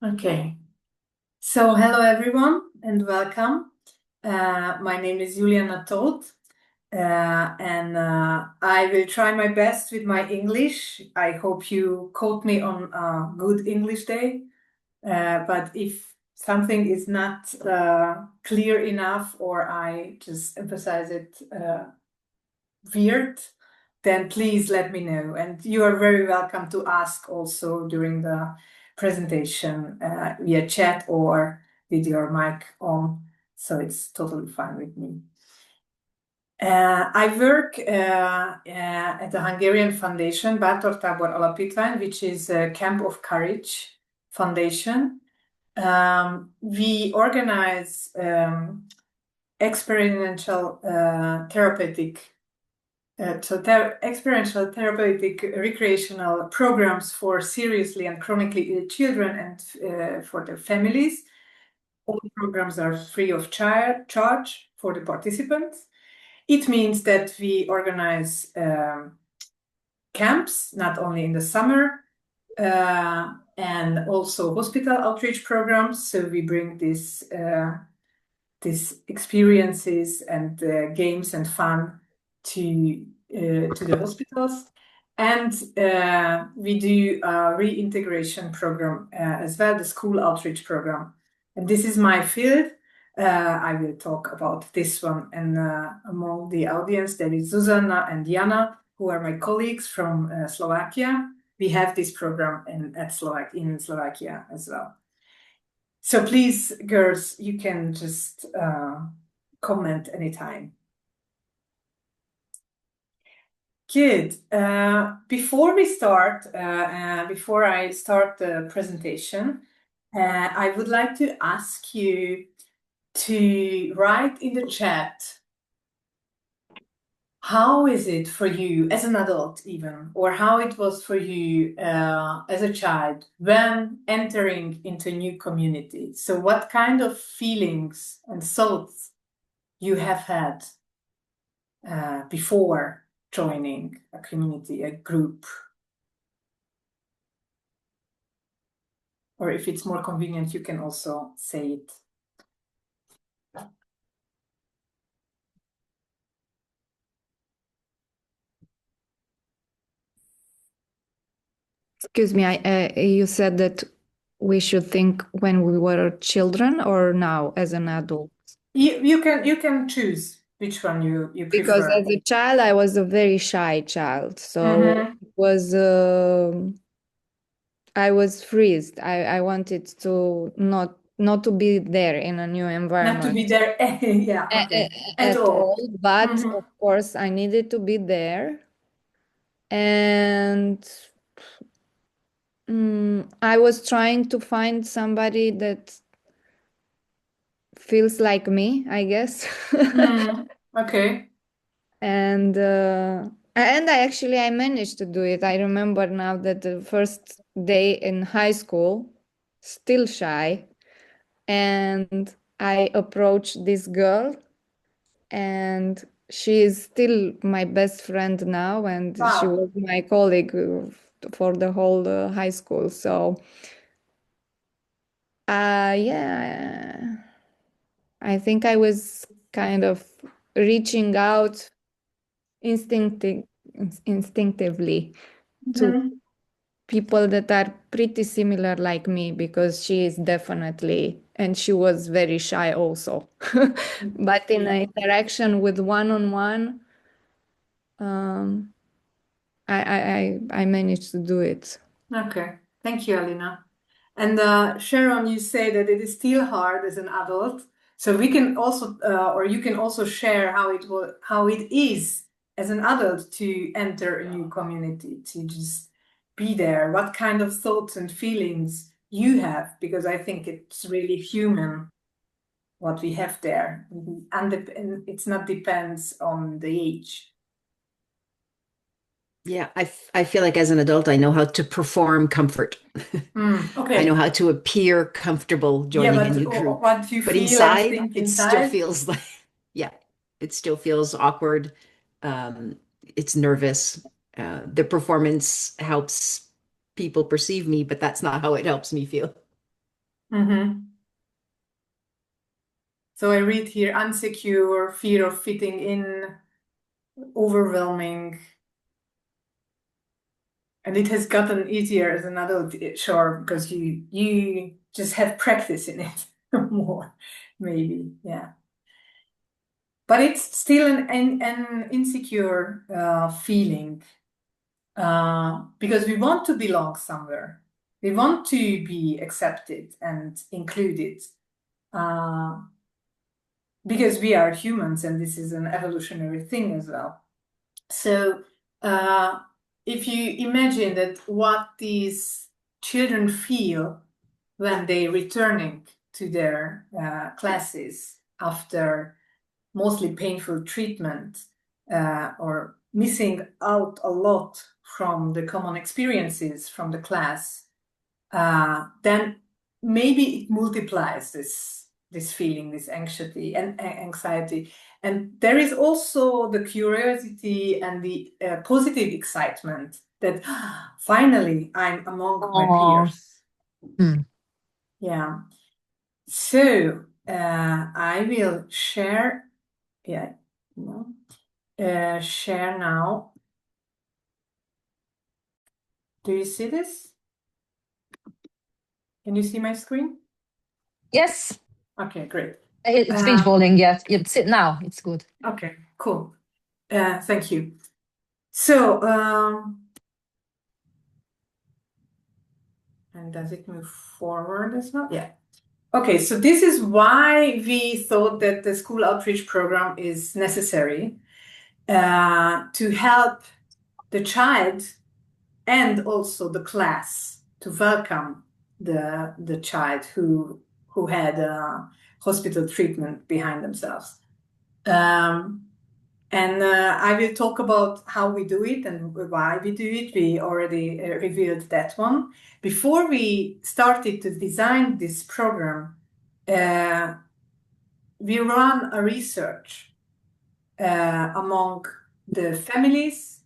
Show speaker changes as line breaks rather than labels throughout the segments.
Okay, so hello everyone and welcome. My name is Julianna Tóth, and I will try my best with my English. I hope you quote me on a good English day. But if something is not clear enough or I just emphasize it weird, then please let me know. And you are very welcome to ask also during the presentation via chat or with your mic on. So it's totally fine with me. I work at the Hungarian foundation, Bátor Tábor Alapítvány, which is a Camp of Courage foundation. We organize experiential therapeutic experiential therapeutic recreational programs for seriously and chronically ill children and for their families. All programs are free of charge for the participants. It means that we organize camps, not only in the summer, and also hospital outreach programs. So we bring these experiences and games and fun to the hospitals. And we do a reintegration program as well, the school outreach program. And this is my field. I will talk about this one. And among the audience, there is Zuzana and Jana, who are my colleagues from Slovakia. We have this program in Slovakia as well. So please, girls, you can just comment anytime. Good. Before I start the presentation, I would like to ask you to write in the chat, how is it for you as an adult even, or how it was for you as a child when entering into a new community? So what kind of feelings and thoughts you have had before joining a community, a group? Or if it's more convenient, you can also say it.
Excuse me, you said that we should think when we were children or now as an adult?
You can choose which one you
Because
prefer.
as a child, I was a very shy child, so
Mm-hmm.
it was I was freezed. I wanted to not to be there in a new
Not to be
environment
there. Yeah, okay. At
at
all.
all. But
Mm-hmm.
of course, I needed to be there, and I was trying to find somebody that feels like me, I guess.
Mm. Okay.
And I managed to do it. I remember now that the first day in high school, still shy, and I approached this girl, and she is still my best friend now, and she
Wow.
was my colleague for the whole high school. So yeah, I think I was kind of reaching out instinctive, instinctively to
Mm-hmm.
people that are pretty similar like me, because she is definitely, and she was very shy also. But in an interaction with one-on-one, um, I managed to do it.
Okay. Thank you, Alina. And Sharon, you say that it is still hard as an adult. So we can also, or you can also share how it is as an adult to enter a new community, to just be there. What kind of thoughts and feelings you have, because I think it's really human what we have there, and it's not depends on the age.
Yeah, I feel like as an adult, I know how to perform comfort. I know
Okay.
how to appear comfortable
Yeah,
joining a
but
new group.
what do you
But
feel and
inside,
think
it still
inside?
feels like, yeah, it still feels awkward. Um, it's nervous. The performance helps people perceive me, but that's not how it helps me feel.
So I read here, insecure, fear of fitting in, overwhelming. And it has gotten easier as an adult, sure, because you just have practice in it more, maybe, yeah. But it's still an insecure feeling because we want to belong somewhere. We want to be accepted and included because we are humans, and this is an evolutionary thing as well. So if you imagine that what these children feel when they're returning to their classes after mostly painful treatment or missing out a lot from the common experiences from the class, then maybe it multiplies this feeling, this anxiety and anxiety. And there is also the curiosity and the positive excitement that finally I'm among my peers. Yeah. So I will share, share now. Do you see this? Can you see my screen?
Yes.
Okay, great.
It's been falling, yes. It's now. It's good.
Okay, cool. Thank you. So, and does it move forward as well? Yeah. Okay, so this is why we thought that the school outreach program is necessary to help the child and also the class to welcome the child who had hospital treatment behind themselves. And I will talk about how we do it and why we do it. We already revealed that one. Before we started to design this program, we ran a research among the families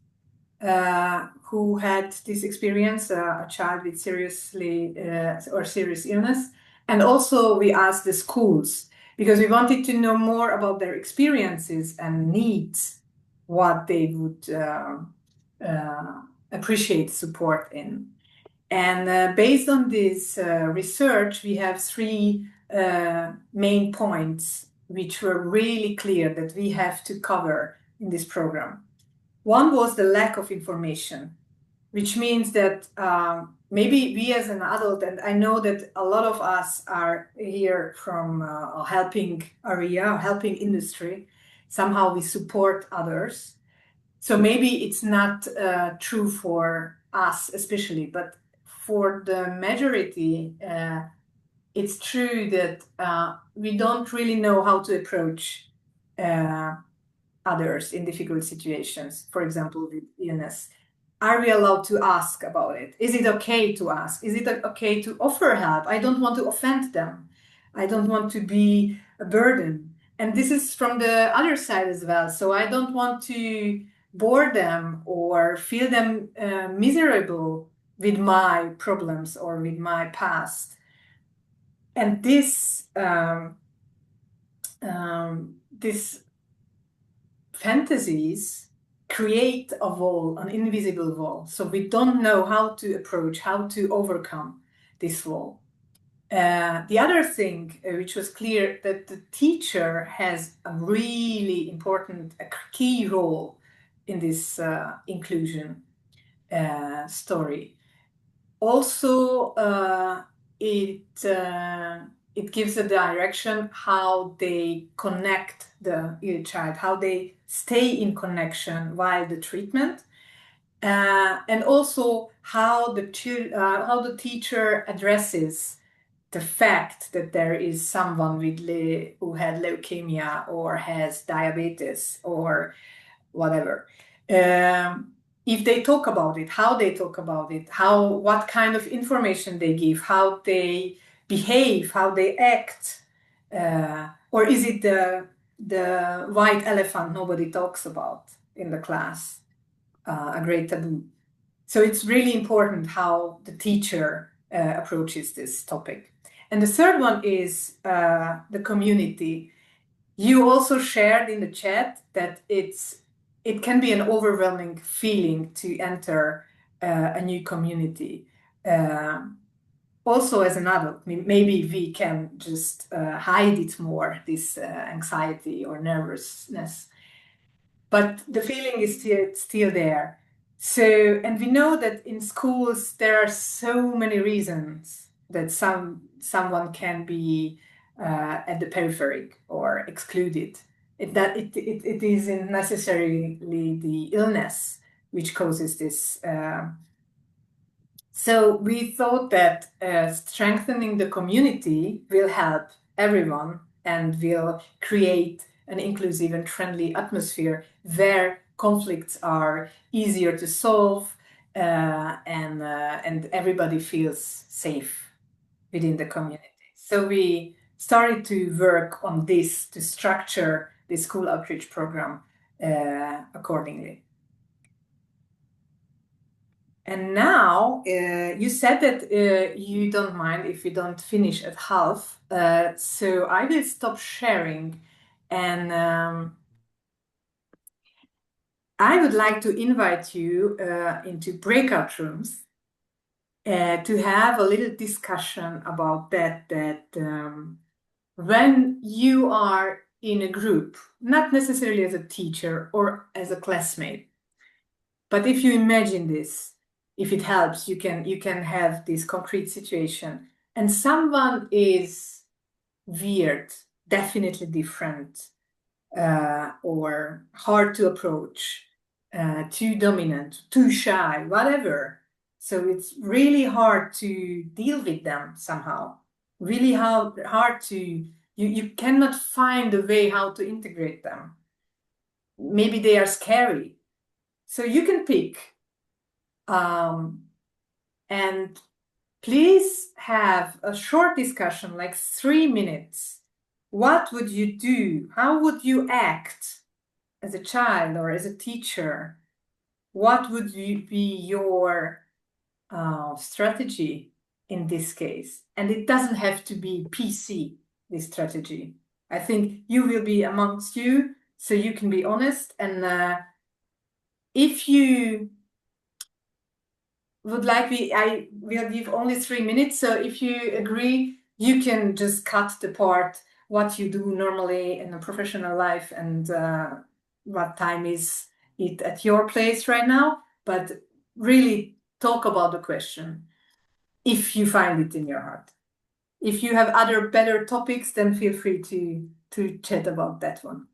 who had this experience, a child with serious illness. And also we asked the schools, because we wanted to know more about their experiences and needs, what they would appreciate support in. And based on this research, we have three main points which were really clear that we have to cover in this program. One was the lack of information, which means that maybe we as an adult, and I know that a lot of us are here from a helping area, helping industry, somehow we support others. So maybe it's not true for us especially, but for the majority, it's true that we don't really know how to approach others in difficult situations, for example, with illness. Are we allowed to ask about it? Is it okay to ask? Is it okay to offer help? I don't want to offend them. I don't want to be a burden. And this is from the other side as well. So I don't want to bore them or feel them miserable with my problems or with my past. And this fantasies create a wall, an invisible wall. So we don't know how to approach, how to overcome this wall. The other thing which was clear, that the teacher has a really important, a key role in this inclusion story. Also, it gives a direction how they connect the ill child, how they stay in connection while the treatment, and also how the teacher addresses the fact that there is someone who had leukemia or has diabetes or whatever. If they talk about it, how they talk about it, what kind of information they give, how they behave, how they act, or is it the white elephant nobody talks about in the class, a great taboo. So it's really important how the teacher approaches this topic. And the third one is the community. You also shared in the chat that it can be an overwhelming feeling to enter a new community. Also, as an adult, maybe we can just hide it more, this anxiety or nervousness. But the feeling is still there. So, and we know that in schools there are so many reasons that someone can be at the periphery or excluded. It isn't necessarily the illness which causes this. So we thought that strengthening the community will help everyone and will create an inclusive and friendly atmosphere where conflicts are easier to solve and everybody feels safe within the community. So we started to work on this to structure the school outreach program accordingly. And now you said that you don't mind if we don't finish at half. So I will stop sharing and I would like to invite you into breakout rooms to have a little discussion about that when you are in a group, not necessarily as a teacher or as a classmate, but if you imagine this, if it helps, you can have this concrete situation and someone is weird, definitely different, or hard to approach, too dominant, too shy, whatever. So it's really hard to deal with them somehow. Really hard to, you cannot find a way how to integrate them. Maybe they are scary. So you can pick. And please have a short discussion, like 3 minutes. What would you do? How would you act as a child or as a teacher? What would be your strategy in this case? And it doesn't have to be PC, this strategy. I think you will be amongst you, so you can be honest. And if you would like, I will give only 3 minutes. So if you agree, you can just cut the part what you do normally in a professional life and what time is it at your place right now. But really talk about the question if you find it in your heart. If you have other better topics, then feel free to chat about that one.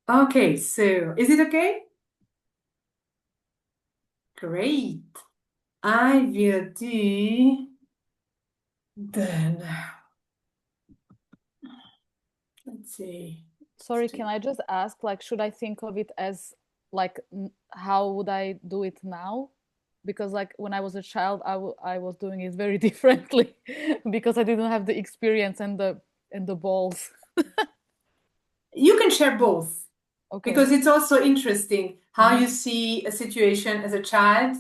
Okay, so is it okay? Great. I will do then. Let's see.
Sorry, can I just ask, like, should I think of it as like, how would I do it now? Because like when I was a child, I was doing it very differently because I didn't have the experience and the balls.
You can share both.
Okay.
Because it's also interesting how you see a situation as a child,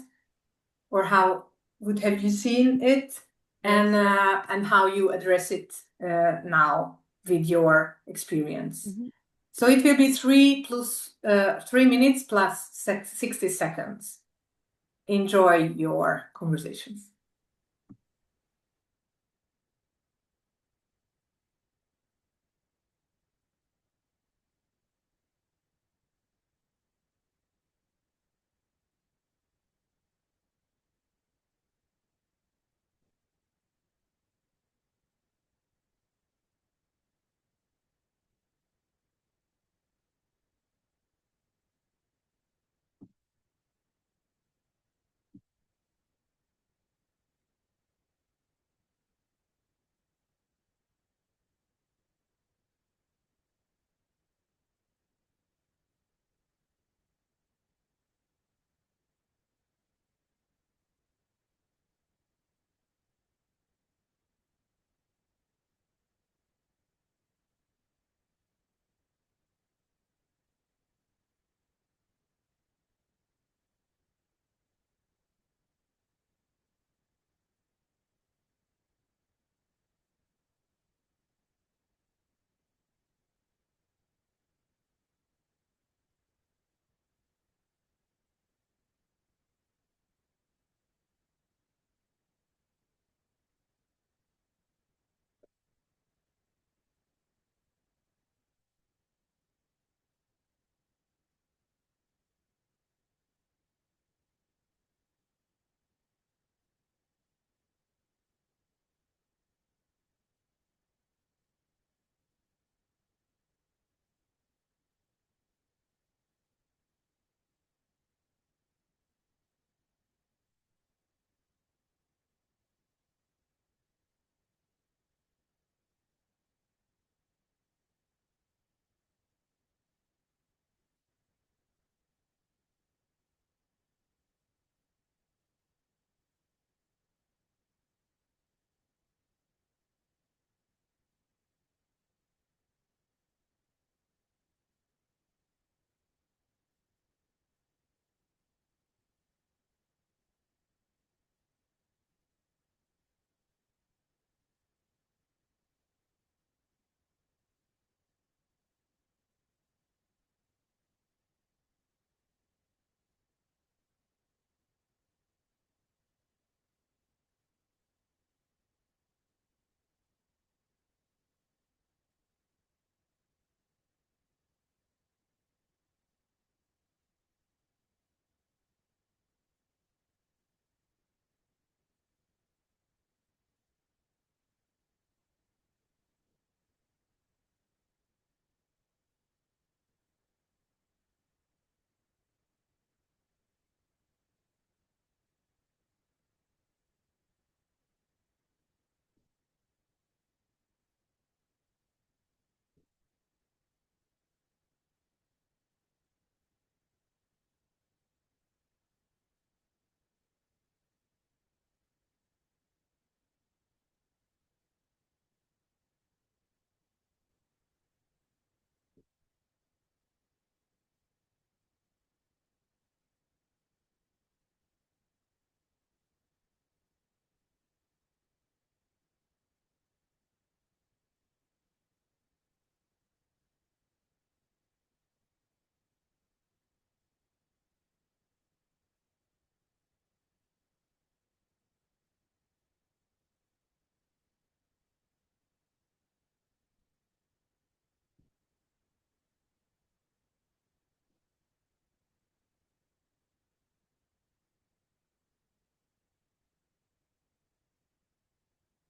or how would have you seen it, and how you address it now with your experience. So it will be 3 minutes plus 60 seconds. Enjoy your conversations.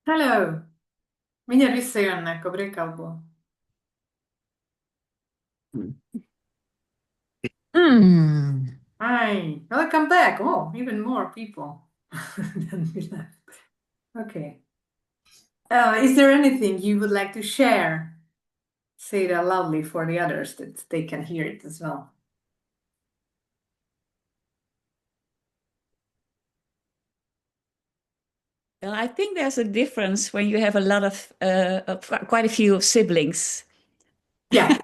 Hello! Mindjárt visszajönnek a breakoutból. Hi! Welcome back! Oh, even more people than we left. Okay. Is there anything you would like to share? Say it out loudly for the others that they can hear it as well.
Well, I think there's a difference when you have a lot of quite a few siblings.
Yeah.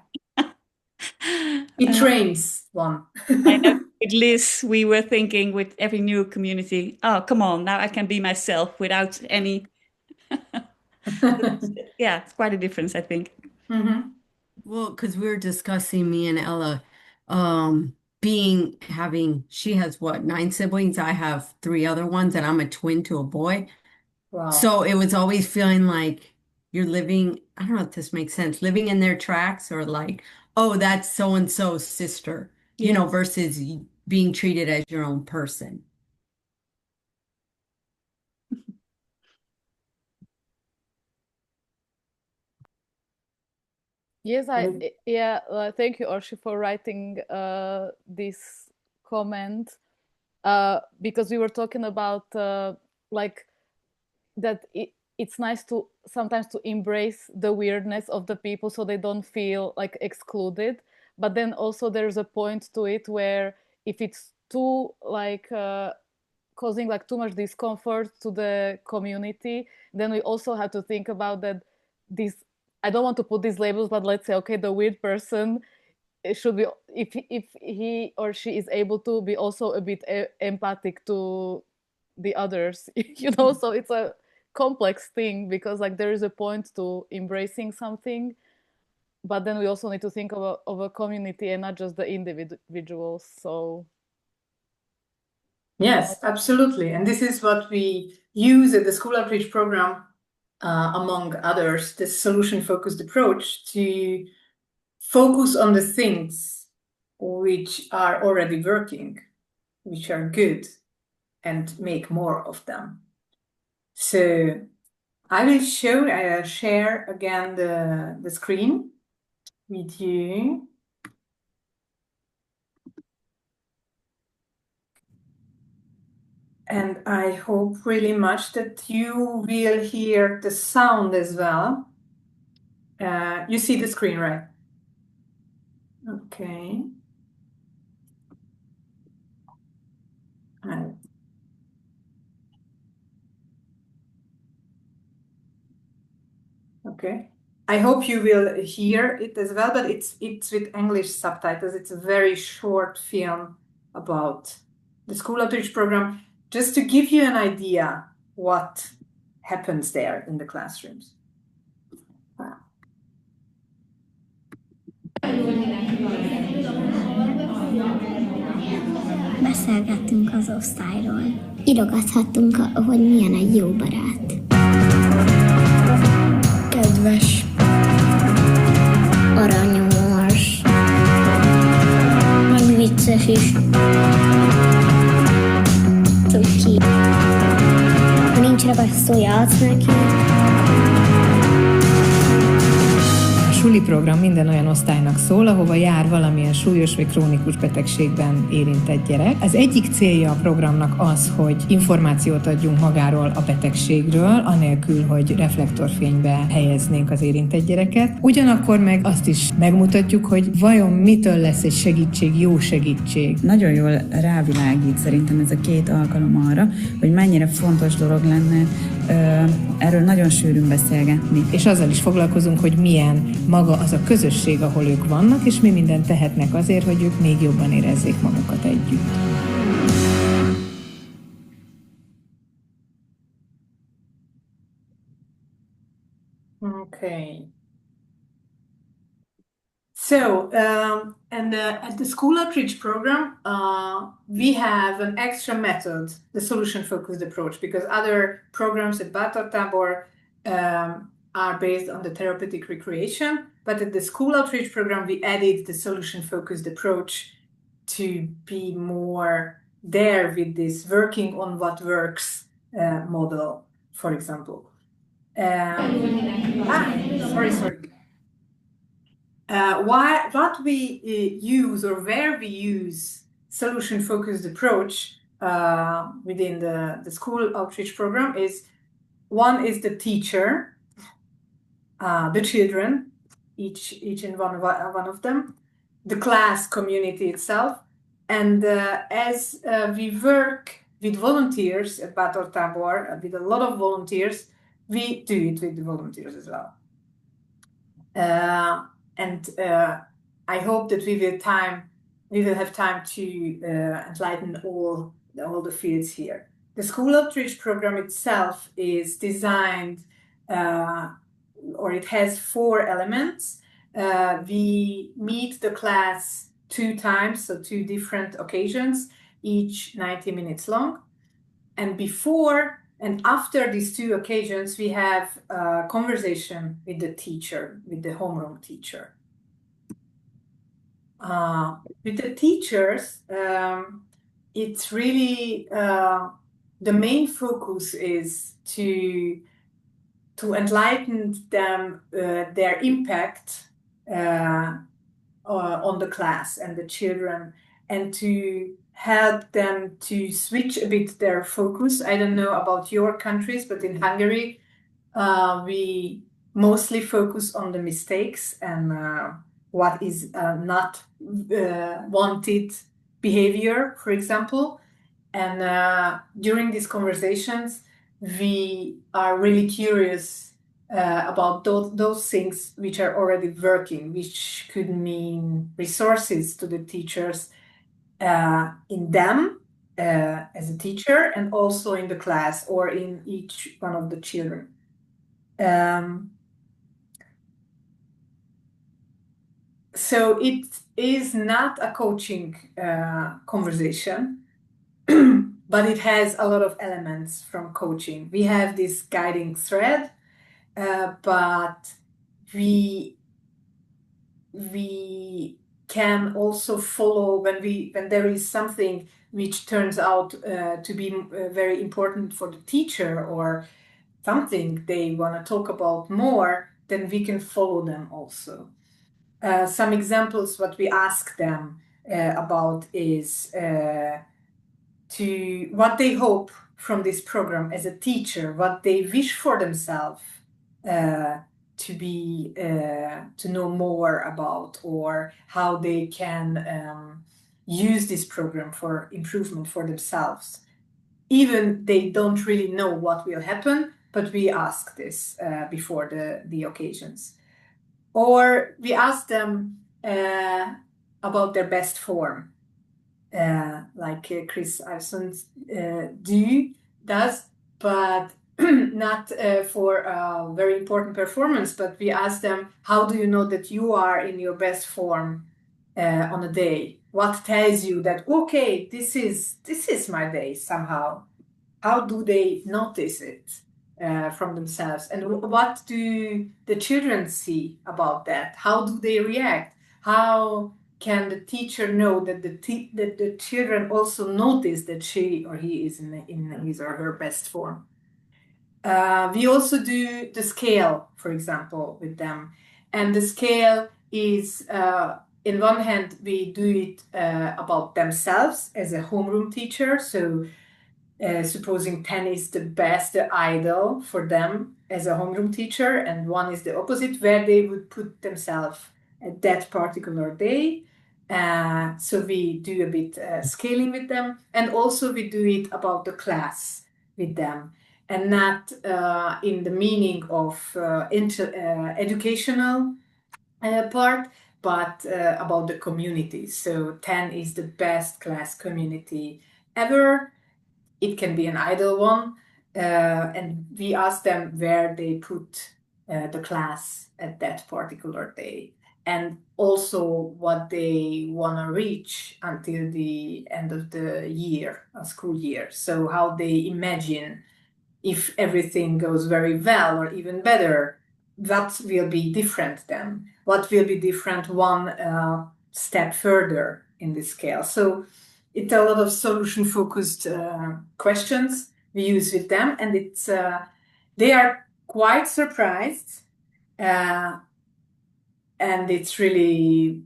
It trains one.
I know with Liz, we were thinking with every new community, oh, come on, now I can be myself without any. Yeah, it's quite a difference, I think.
Mhm.
Well, because we were discussing me and Ella, she has what, 9 siblings? I have 3 other ones, and I'm a twin to a boy.
Wow.
So it was always feeling like you're living, I don't know if this makes sense, living in their tracks, or like, oh, that's so and so's sister, you know, versus being treated as your own person.
Yes, thank you, Orshi, for writing this comment, because we were talking about like that it's nice to sometimes to embrace the weirdness of the people so they don't feel like excluded. But then also there's a point to it where if it's too like causing like too much discomfort to the community, then we also have to think about that this, I don't want to put these labels, but let's say, okay, the weird person, it should be, if he or she is able to be also a bit empathic to the others, you know. So it's a complex thing, because like there is a point to embracing something, but then we also need to think of a community and not just the individuals. So
Yes, absolutely. And this is what we use at the school outreach program, among others, this solution-focused approach, to focus on the things which are already working, which are good, and make more of them. So I will share again the screen with you. And I hope really much that you will hear the sound as well. You see the screen, right? Okay. Okay. I hope you will hear it as well, but it's with English subtitles. It's a very short film about the school outreach program, just to give you an idea what happens there in the classrooms. Wow.
Beszélgettünk az osztályról. Írogathattunk, hogy milyen egy jó barát. Kedves. Aranyos. Meg vicces is. Cuki. Ha nincs ragasztója, adsz neki.
A suli program minden olyan osztálynak szól, ahova jár valamilyen súlyos vagy krónikus betegségben érintett gyerek. Az egyik célja a programnak az, hogy információt adjunk magáról a betegségről, anélkül, hogy reflektorfénybe helyeznénk az érintett gyereket. Ugyanakkor meg azt is megmutatjuk, hogy vajon mitől lesz egy segítség jó segítség.
Nagyon jól rávilágít szerintem ez a 2 alkalom arra, hogy mennyire fontos dolog lenne erről nagyon sűrűn beszélgetni.
És azzal is foglalkozunk, hogy milyen maga az a közösség, ahol ők vannak, és mi mindent tehetnek azért, hogy ők még jobban érezzék magukat együtt.
Okay. So, at the school outreach program, we have an extra method, the solution-focused approach, because other programs at Bátor, Tábor are based on the therapeutic recreation. But at the school outreach program, we added the solution-focused approach to be more there with this working on what works model, for example. Sorry. What we use or where we use solution-focused approach within the school outreach program is one is the teacher, the children, each and one of them, the class community itself, and as we work with volunteers at Bátor Tábor, with a lot of volunteers, we do it with the volunteers as well. And I hope that we will have time to enlighten all the fields here. The school outreach program itself is designed, or it has 4 elements. We meet the class 2 times, so 2 different occasions, each 90 minutes long. And before and after these 2 occasions, we have a conversation with the teacher, with the homeroom teacher. With the teachers, it's really the main focus is to enlighten them their impact on the class and the children, and to help them to switch a bit their focus. I don't know about your countries, but in Hungary, we mostly focus on the mistakes and what is not wanted behavior, for example. And during these conversations, we are really curious about those things which are already working, which could mean resources to the teachers in them as a teacher, and also in the class or in each one of the children. So it is not a coaching conversation, but it has a lot of elements from coaching. We have this guiding thread, but we can also follow when there is something which turns out to be very important for the teacher, or something they want to talk about more, then we can follow them also. Some examples what we ask them about is to what they hope from this program as a teacher, what they wish for themselves to know more about, or how they can use this program for improvement for themselves. Even they don't really know what will happen, but we ask this before the occasions. Or we ask them about their best form, like Chris Iveson does, but not for a very important performance, but we ask them, how do you know that you are in your best form on a day? What tells you that, okay, this is my day somehow? How do they notice it from themselves? And what do the children see about that? How do they react? How can the teacher know that the children also notice that she or he is in his or her best form? We also do the scale, for example, with them. And the scale is, in one hand, we do it about themselves as a homeroom teacher. So supposing 10 is the best, the ideal for them as a homeroom teacher, and 1 is the opposite, where they would put themselves at that particular day. So we do a bit scaling with them, and also we do it about the class with them, and not in the meaning of educational part, but about the community. So 10 is the best class community ever. It can be an ideal one, and we ask them where they put the class at that particular day, and also what they want to reach until the end of the year, a school year. So how they imagine, if everything goes very well or even better, what will be different then? What will be different one step further in this scale? So it's a lot of solution-focused questions we use with them, and it's they are quite surprised, and it's really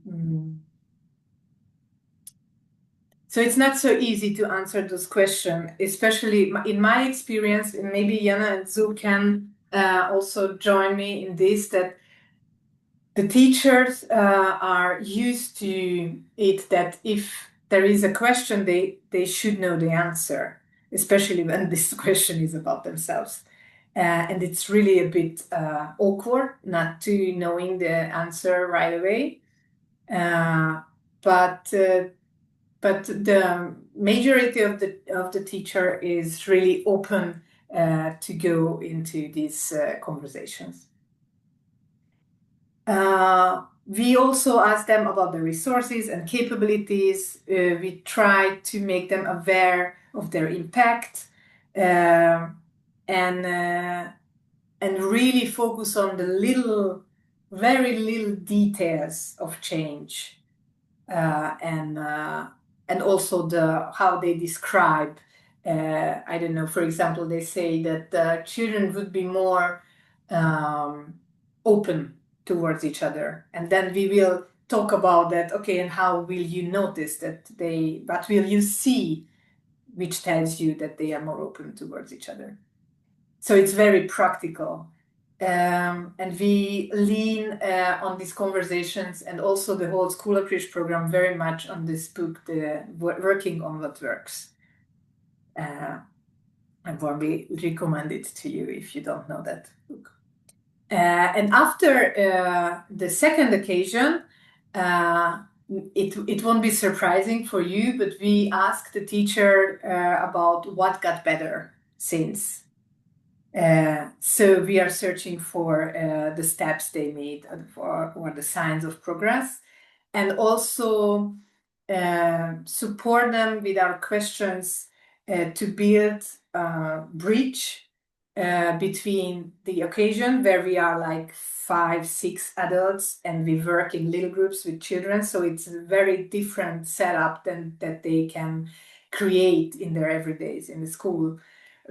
so it's not so easy to answer those questions, especially in my experience. And maybe Jana and Zu can also join me in this, that the teachers are used to it, that if there is a question, they should know the answer, especially when this question is about themselves. And it's really a bit awkward not to knowing the answer right away. But the majority of the teacher is really open to go into these conversations. We also ask them about the resources and capabilities. We try to make them aware of their impact, and really focus on the very little details of change, and also how they describe. I don't know. For example, they say that children would be more open towards each other, and then we will talk about that. Okay, and how will you notice that what will you see which tells you that they are more open towards each other? So it's very practical, and we lean on these conversations, and also the whole School Approach program very much on this book, the Working on What Works. I warmly recommend it to you if you don't know that book. And after the second occasion, it won't be surprising for you, but we asked the teacher about what got better since. So we are searching for the steps they made or the signs of progress, and also support them with our questions to build a bridge between the occasion where we are like 5-6 adults and we work in little groups with children. So it's a very different setup than that they can create in their everydays in the school,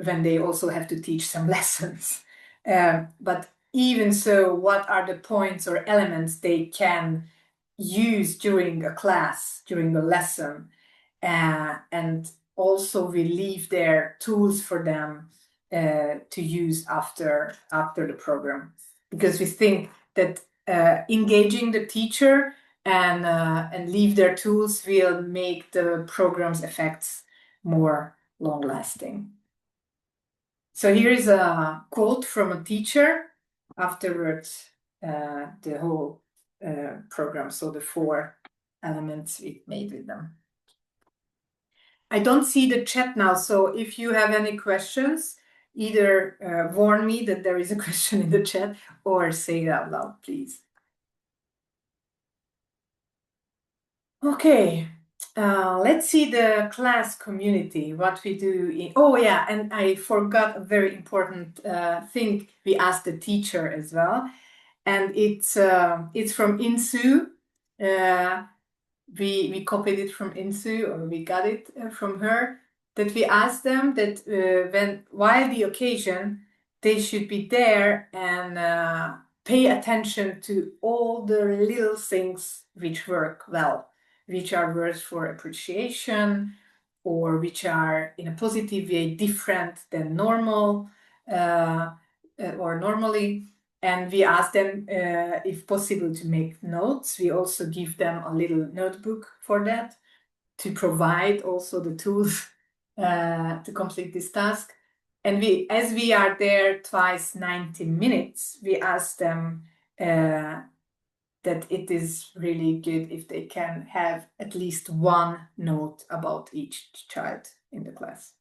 when they also have to teach some lessons. But even so, what are the points or elements they can use during a class, during a lesson? And also we leave there tools for them to use after the program, because we think that engaging the teacher and leave their tools will make the program's effects more long-lasting. So here is a quote from a teacher afterwards the whole program, so the 4 elements we made with them. I don't see the chat now, so if you have any questions, either warn me that there is a question in the chat or say it out loud, please. Okay, let's see the class community, what we do. Oh yeah, and I forgot a very important thing. We asked the teacher as well, and it's from Insu. We copied it from Insu, or we got it from her, that we asked them that while the occasion, they should be there and pay attention to all the little things which work well, which are words for appreciation, or which are in a positive way different than normal or normally. And we ask them, if possible, to make notes. We also give them a little notebook for that, to provide also the tools to complete this task. And as we are there twice 90 minutes, we ask them that it is really good if they can have at least one note about each child in the class.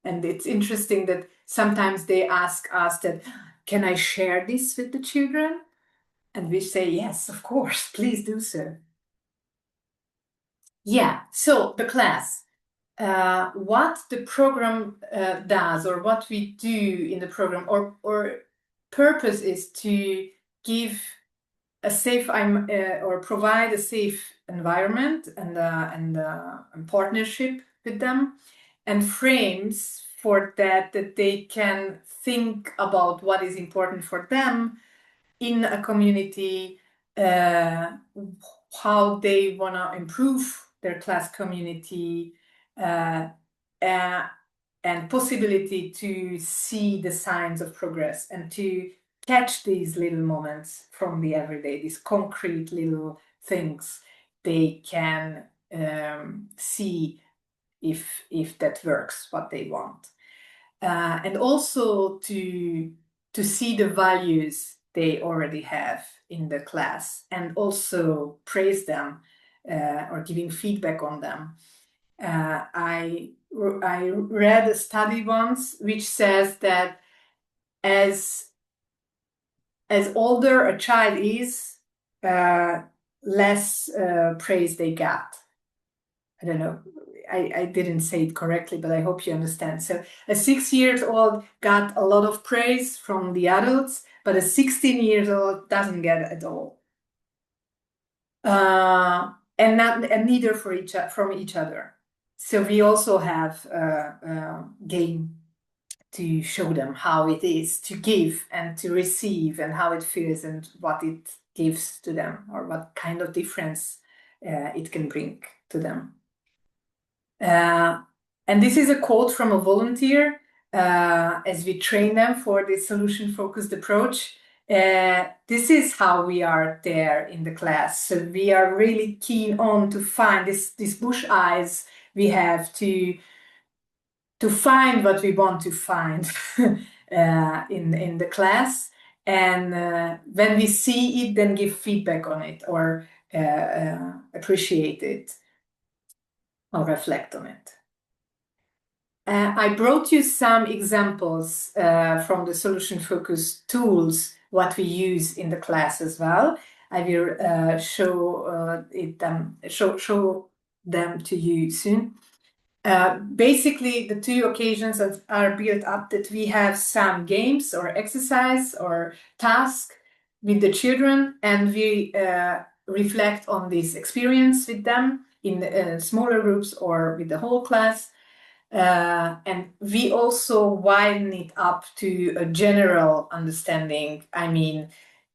And it's interesting that sometimes they ask us that, can I share this with the children? And we say, yes, of course, please do so. Yeah, so the class. What the program does, or what we do in the program, or purpose is to give a safe or provide a safe environment and partnership with them, and frames for that they can think about what is important for them in a community, how they want to improve their class community, and possibility to see the signs of progress and to catch these little moments from the everyday, these concrete little things they can see if that works, what they want. And also to see the values they already have in the class and also praise them or giving feedback on them. I read a study once which says that as older a child is, less praise they got. I don't know, I didn't say it correctly, but I hope you understand. So a 6-year-old got a lot of praise from the adults, but a 16-year-old doesn't get it at all. And neither from each other. So we also have a game to show them how it is to give and to receive and how it feels and what it gives to them or what kind of difference it can bring to them. And this is a quote from a volunteer as we train them for this solution-focused approach. This is how we are there in the class. So we are really keen on to find these bush eyes we have to find what we want to find in the class. And when we see it, then give feedback on it or appreciate it or reflect on it. I brought you some examples from the solution-focused tools, what we use in the class as well. I will show them to you soon. Basically, the 2 occasions are built up that we have some games or exercise or task with the children, and we reflect on this experience with them in smaller groups or with the whole class. And we also widen it up to a general understanding. I mean,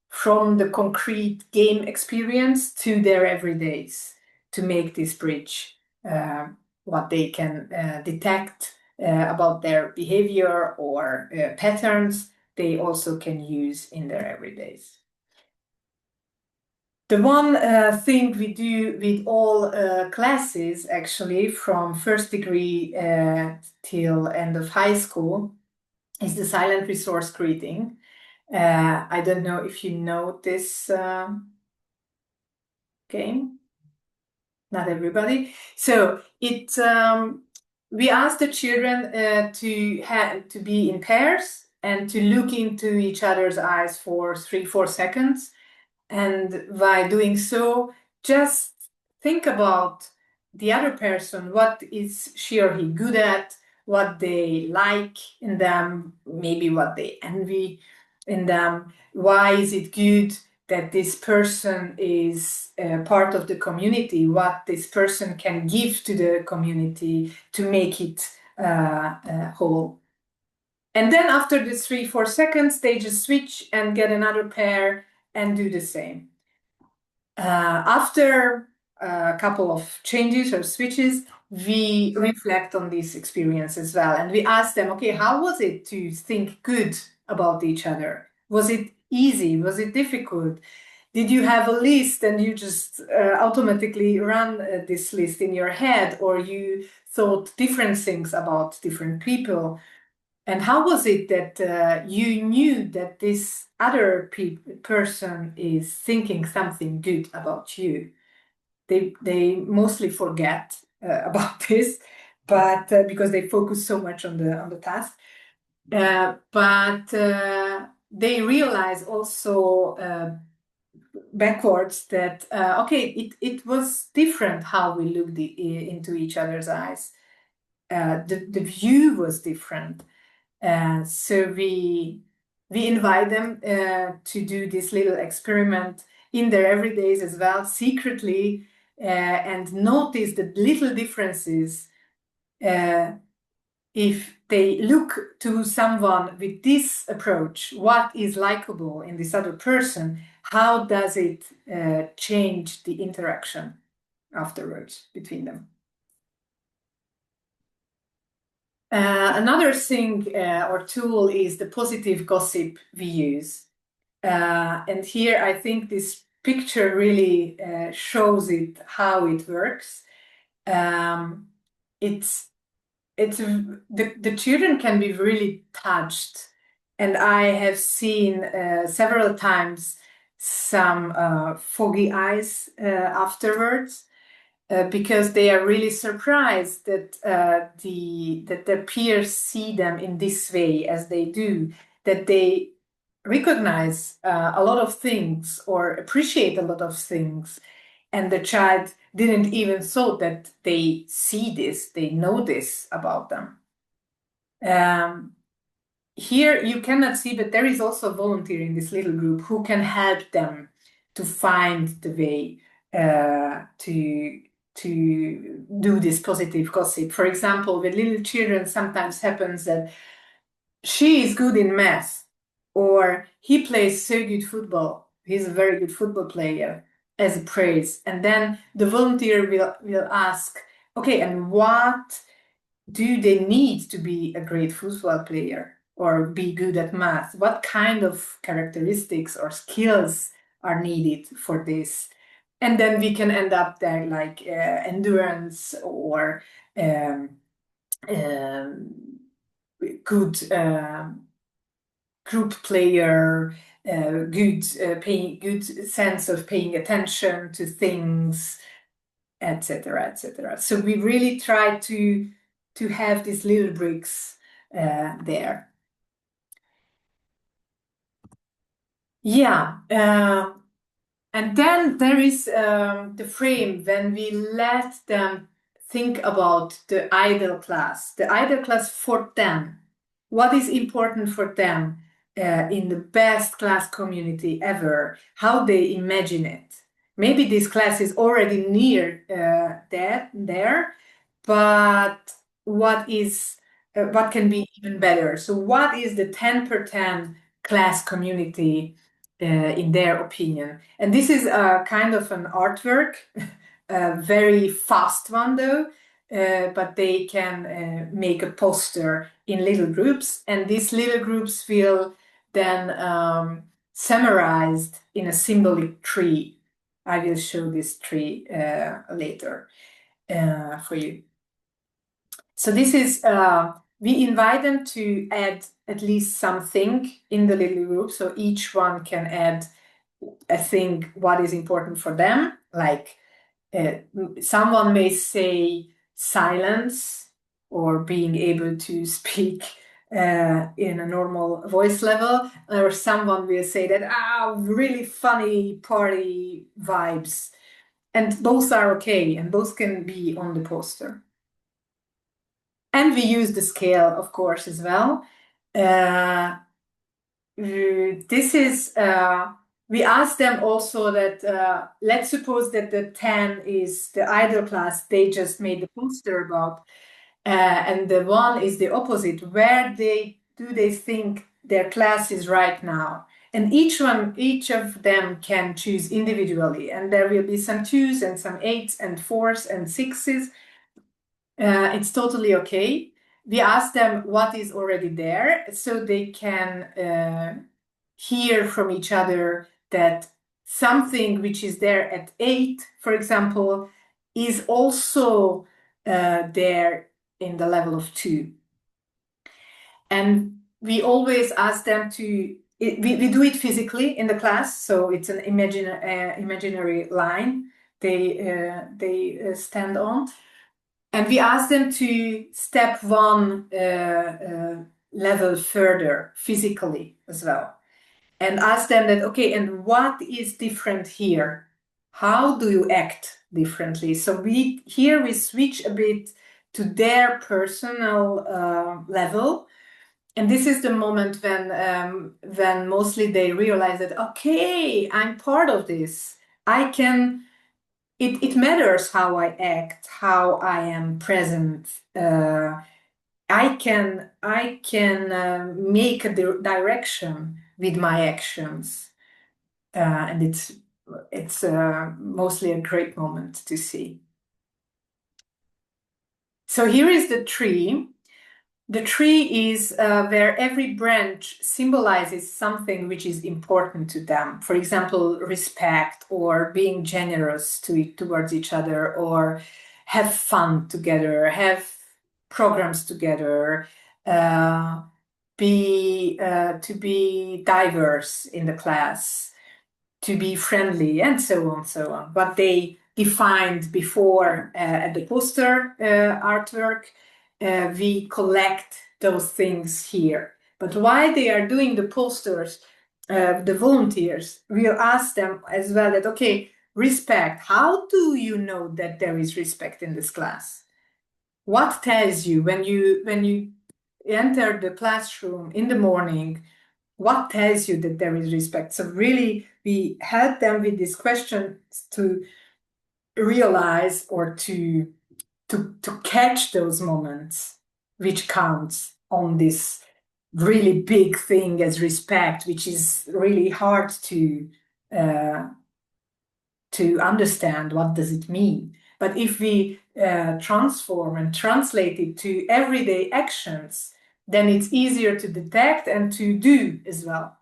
from the concrete game experience to their everydays to make this bridge, what they can detect about their behavior or patterns, they also can use in their everydays. The one thing we do with all classes, actually, from first degree till end of high school, is the silent resource greeting. I don't know if you know this game. Not everybody. So it we ask the children to be in pairs and to look into each other's eyes for 3-4 seconds. And by doing so, just think about the other person. What is she or he good at? What they like in them? Maybe what they envy in them. Why is it good that this person is part of the community? What this person can give to the community to make it whole. And then after the 3-4 seconds, they just switch and get another pair and do the same. After a couple of changes or switches, we reflect on this experience as well. And we ask them, okay, how was it to think good about each other? Was it easy? Was it difficult? Did you have a list and you just automatically run this list in your head, or you thought different things about different people? And how was it that you knew that this other person is thinking something good about you? They mostly forget about this, but because they focus so much on the task. But they realize also backwards that okay, it was different how we looked into each other's eyes. The view was different. So we invite them to do this little experiment in their everydays as well, secretly, and notice the little differences if they look to someone with this approach, what is likable in this other person, how does it change the interaction afterwards between them? Another thing or tool is the positive gossip we use. And here I think this picture really shows it, how it works. The children can be really touched, and I have seen several times some foggy eyes afterwards, because they are really surprised that that their peers see them in this way as they do, that they recognize a lot of things or appreciate a lot of things, and the child didn't even thought that they see this, they know this about them. Here you cannot see, but there is also a volunteer in this little group who can help them to find the way to do this positive gossip. For example, with little children, sometimes happens that she is good in math, or he plays so good football, he's a very good football player, as a praise. And then the volunteer will ask, okay, and what do they need to be a great football player or be good at math? What kind of characteristics or skills are needed for this? And then we can end up there like endurance or good group player, good sense of paying attention to things, etc., etc. So we really try to have these little bricks there. Yeah. And then there is the frame when we let them think about the ideal class for them. What is important for them in the best class community ever? How they imagine it. Maybe this class is already near there, but what can be even better? So what is the 10 per 10 class community in their opinion? And this is a kind of an artwork, a very fast one though, but they can make a poster in little groups, and these little groups will then summarized in a symbolic tree. I will show this tree later for you. So this is, we invite them to add at least something in the little group. So each one can add a thing, what is important for them. Like someone may say silence or being able to speak in a normal voice level, or someone will say that, really funny party vibes. And both are okay, and both can be on the poster. And we use the scale, of course, as well. This is, we ask them also that, let's suppose that the 10 is the ideal class they just made the poster about, and the 1 is the opposite. Where do they think their class is right now? And each of them can choose individually, and there will be some 2s and some 8s and 4s and 6s. It's totally okay. We ask them what is already there, so they can hear from each other that something which is there at 8, for example, is also there in the level of 2. And we always ask them to, we do it physically in the class, so it's an imaginary line they stand on. And we ask them to step 1 level further physically as well. And ask them that, okay, and what is different here? How do you act differently? So we switch a bit to their personal level. And this is the moment when mostly they realize that, okay, I'm part of this. It matters how I act, how I am present, I can make a direction with my actions, and it's mostly a great moment to see. So here is the tree. The tree is where every branch symbolizes something which is important to them. For example, respect, or being generous towards each other, or have fun together, have programs together, to be diverse in the class, to be friendly, and so on, so on. What they defined before at the poster artwork, we collect those things here. But while they are doing the posters, the volunteers will ask them as well that, okay, respect, how do you know that there is respect in this class? What tells you when you enter the classroom in the morning, what tells you that there is respect? So really, we help them with these questions to realize or to catch those moments which counts on this really big thing as respect, which is really hard to understand what does it mean. But if we transform and translate it to everyday actions, then it's easier to detect and to do as well.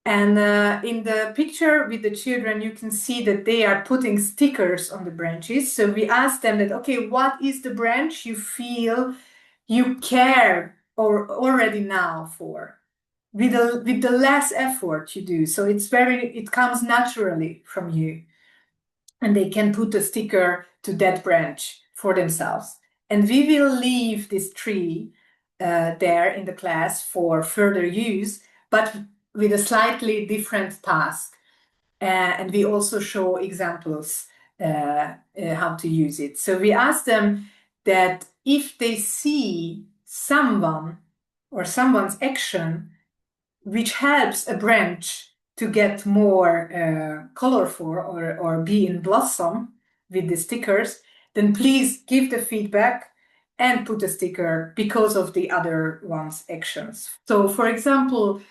And in the picture with the children, you can see that they are putting stickers on the branches. So we ask them that, okay, what is the branch you feel you care or already now for? With the less effort you do. So it comes naturally from you. And they can put a sticker to that branch for themselves. And we will leave this tree there in the class for further use, but with a slightly different task. And we also show examples how to use it. So we ask them that if they see someone or someone's action which helps a branch to get more colorful or be in blossom with the stickers, then please give the feedback and put a sticker because of the other one's actions. So, for example,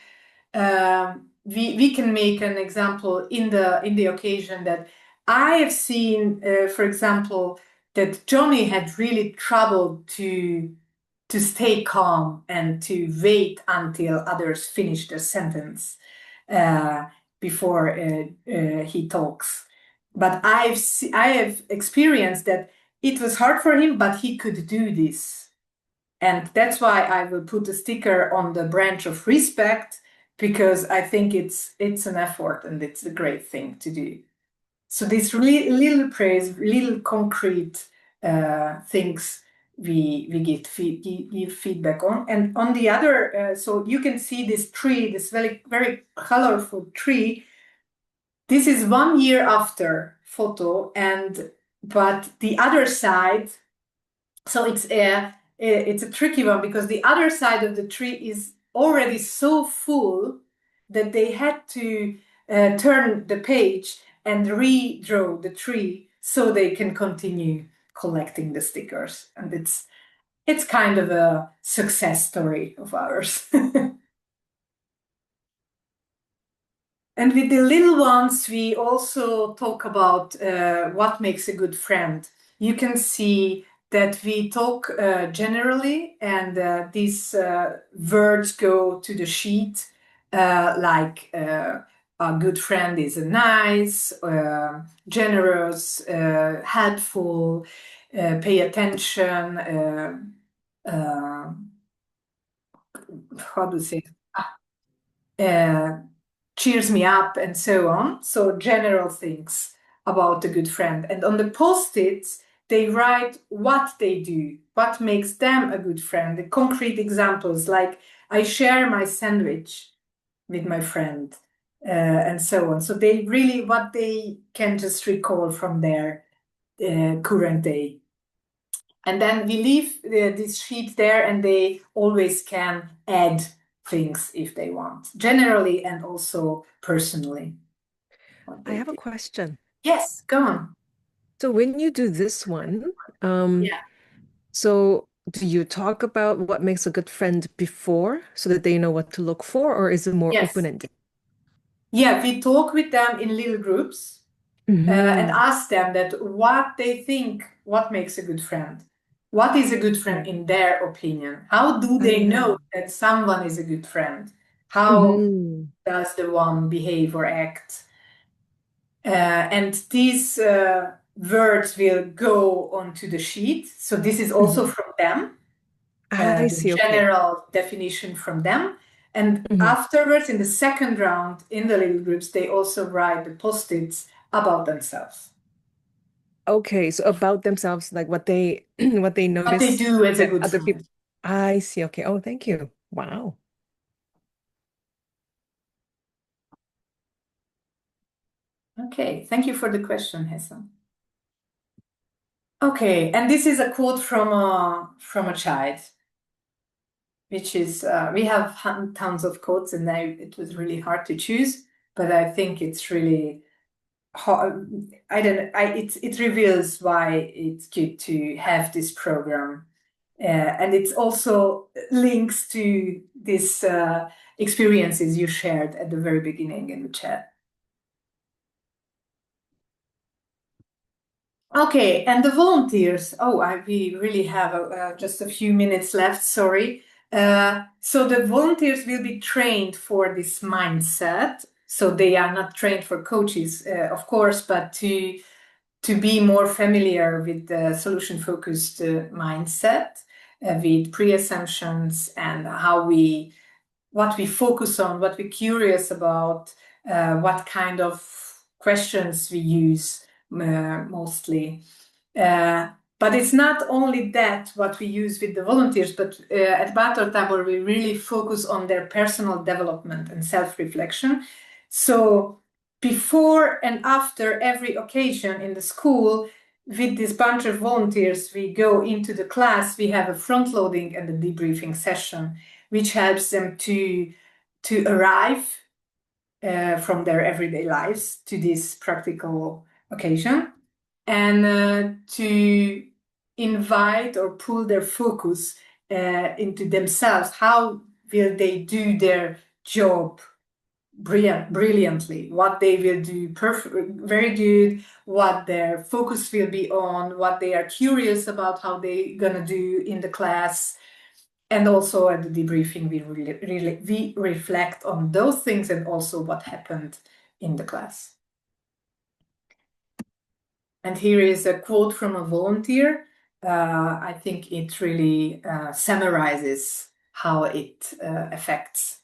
we can make an example in the occasion that I have seen, for example, that Johnny had really trouble to stay calm and to wait until others finish their sentence before he talks. But I have experienced that it was hard for him, but he could do this. And that's why I will put a sticker on the branch of respect, because I think it's an effort and it's a great thing to do. So these little praise, little concrete things we give feedback on. And on the other, so you can see this tree, this very, very colorful tree. This is 1 year after photo, but the other side, so it's a tricky one because the other side of the tree is already so full that they had to turn the page and redraw the tree so they can continue collecting the stickers. And it's kind of a success story of ours. And with the little ones, we also talk about what makes a good friend. You can see that we talk generally, and these words go to the sheet, like a good friend is nice, generous, helpful, pay attention, how do you say it? Cheers me up, and so on. So general things about a good friend. And on the post-its, they write what they do, what makes them a good friend, the concrete examples like I share my sandwich with my friend, and so on. So they really, what they can just recall from their current day. And then we leave this sheet there, and they always can add things if they want, generally and also personally.
I have a question.
Yes, go on.
So when you do this one,
Yeah.
so do you talk about what makes a good friend before so that they know what to look for, or is it more
Yes.
open-ended?
Yeah, we talk with them in little groups and ask them that what they think, what makes a good friend. What is a good friend in their opinion? How do they know that someone is a good friend? How does the one behave or act? And these words will go onto the sheet. So this is also from them.
I
The
see. Okay.
general definition from them. And afterwards, in the second round, in the little groups, they also write the post-its about themselves.
Okay, so about themselves, like what they notice,
What they do as a
that
good
other
friend.
people. I see. Okay. Oh, thank you. Wow.
Okay, thank you for the question, Hesam. Okay, and this is a quote from a child, which is we have tons of quotes, and it was really hard to choose, but I think it's really hard. It reveals why it's good to have this program, and it also links to these experiences you shared at the very beginning in the chat. Okay, and the volunteers. We really have just a few minutes left, sorry. So the volunteers will be trained for this mindset. So they are not trained for coaches, of course, but to be more familiar with the solution-focused mindset, with pre-assumptions and what we focus on, what we're curious about, what kind of questions we use mostly. But it's not only that what we use with the volunteers, but at Bátor Tábor, we really focus on their personal development and self-reflection. So before and after every occasion in the school, with this bunch of volunteers, we go into the class, we have a front-loading and a debriefing session, which helps them to arrive from their everyday lives to this practical occasion, and to invite or pull their focus into themselves. How will they do their job brilliantly? What they will do very good, what their focus will be on, what they are curious about, how they're gonna do in the class. And also at the debriefing, we reflect on those things and also what happened in the class. And here is a quote from a volunteer. I think it really summarizes how it affects.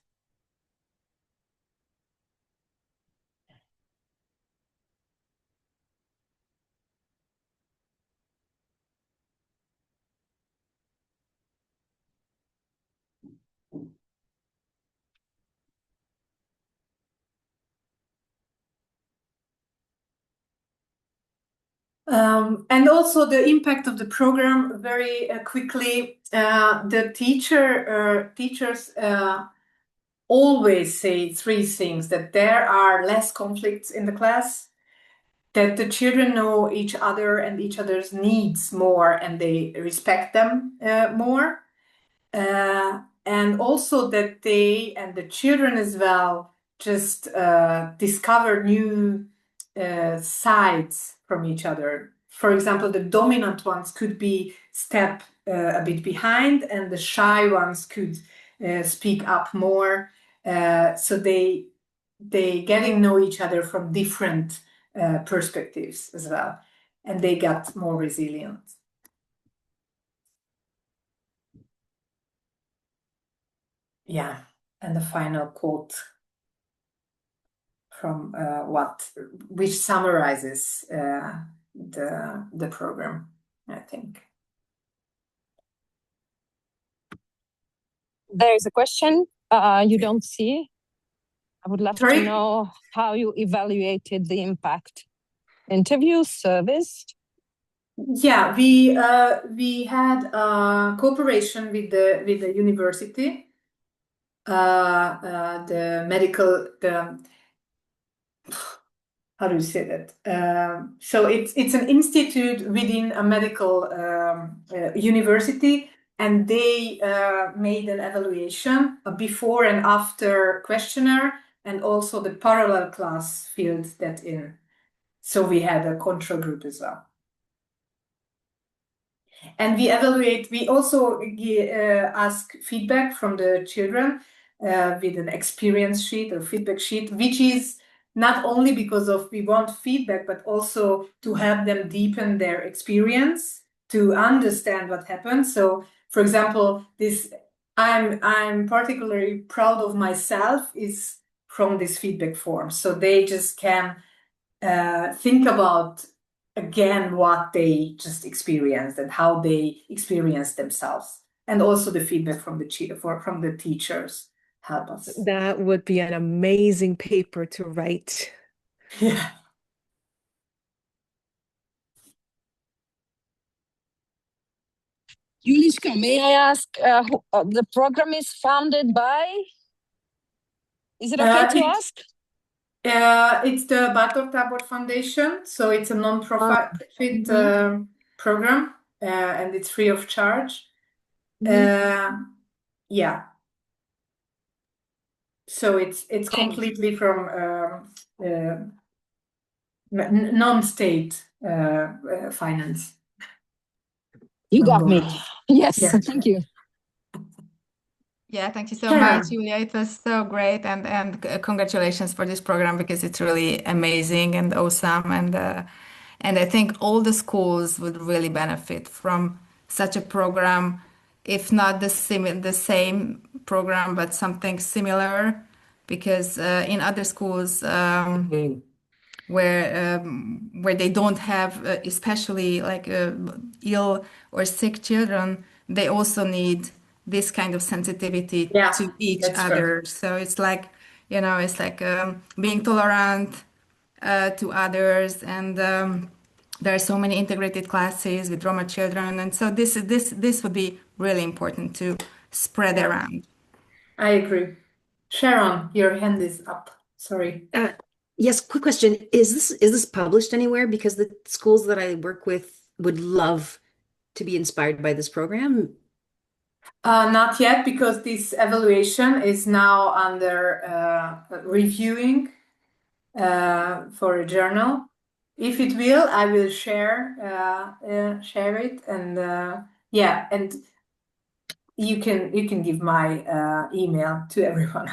And also the impact of the program very quickly. The teachers always say three things: that there are less conflicts in the class, that the children know each other and each other's needs more, and they respect them more, and also that they and the children as well just discover new sides from each other. For example, the dominant ones could be step a bit behind, and the shy ones could speak up more. So they getting to know each other from different perspectives as well, and they got more resilient. Yeah, and the final quote from which summarizes the program, I think.
There is a question you don't see. I would love
Sorry?
to know how you evaluated the impact. Interviews, surveys?
Yeah, we had cooperation with the university, the medical, how do you say that? So it's an institute within a medical university and they made an evaluation, a before and after questionnaire, and also the parallel class filled that in. So we had a control group as well. And we also ask feedback from the children with an experience sheet or feedback sheet, which is not only because of we want feedback, but also to help them deepen their experience, to understand what happened. So, for example, this I'm particularly proud of myself is from this feedback form. So they just can think about again what they just experienced and how they experienced themselves, and also the feedback from the teachers help us.
That would be an amazing paper to write.
Yeah.
Juliska, may I ask, the program is founded by? Is it okay to ask?
It's the Bátor Tábor Foundation, so it's a non-profit program, and it's free of charge. Yeah. So it's completely from non-state finance.
You got me. Yes,
Yeah.
thank you.
Yeah, thank you so
Sure.
much, Julia. It was so great, and congratulations for this program because it's really amazing and awesome, and I think all the schools would really benefit from such a program, if not the same program, but something similar, because in other schools where they don't have, especially like ill or sick children, they also need this kind of sensitivity
Yeah,
to each
that's
other. So it's like, it's like being tolerant to others, and there are so many integrated classes with Roma children, and so this would be really important to spread around.
I agree. Sharon, your hand is up. Sorry.
Yes, quick question. Is this published anywhere? Because the schools that I work with would love to be inspired by this program.
Not yet, because this evaluation is now under reviewing for a journal. If it will, I will share it, and yeah, and you can give my email to everyone.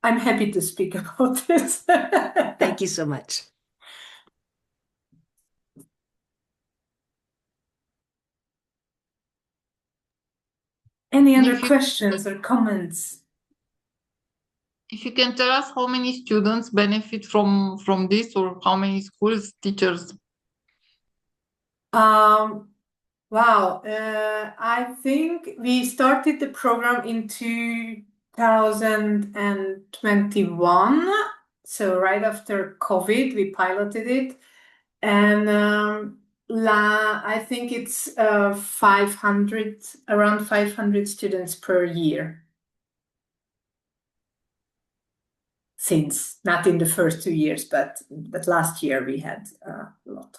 I'm happy to speak about this.
Thank you so much.
Any other questions or comments?
If you can tell us how many students benefit from this, or how many schools, teachers?
Wow, I think we started the program in 2021, so right after COVID, we piloted it, and I think it's around 500 students per year. Since not in the first 2 years, but last year we had a lot.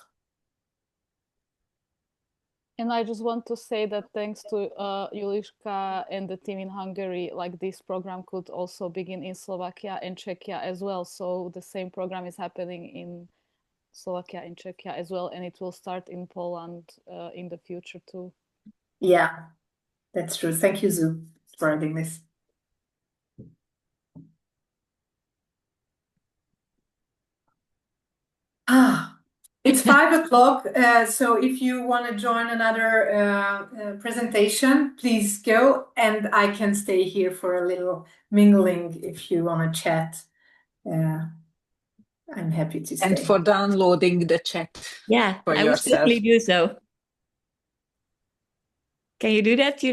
And I just want to say that thanks to Juliska and the team in Hungary, like this program could also begin in Slovakia and Czechia as well. So the same program is happening in Slovakia and Czechia as well, and it will start in Poland in the future too.
Yeah, that's true. Thank you, Zoo, for adding this. It's 5 o'clock, so if you want to join another presentation, please go, and I can stay here for a little mingling if you want to chat. I'm happy to stay.
And for downloading the chat.
Yeah,
for
I would
yourself.
certainly do so. Can you do that, Julia?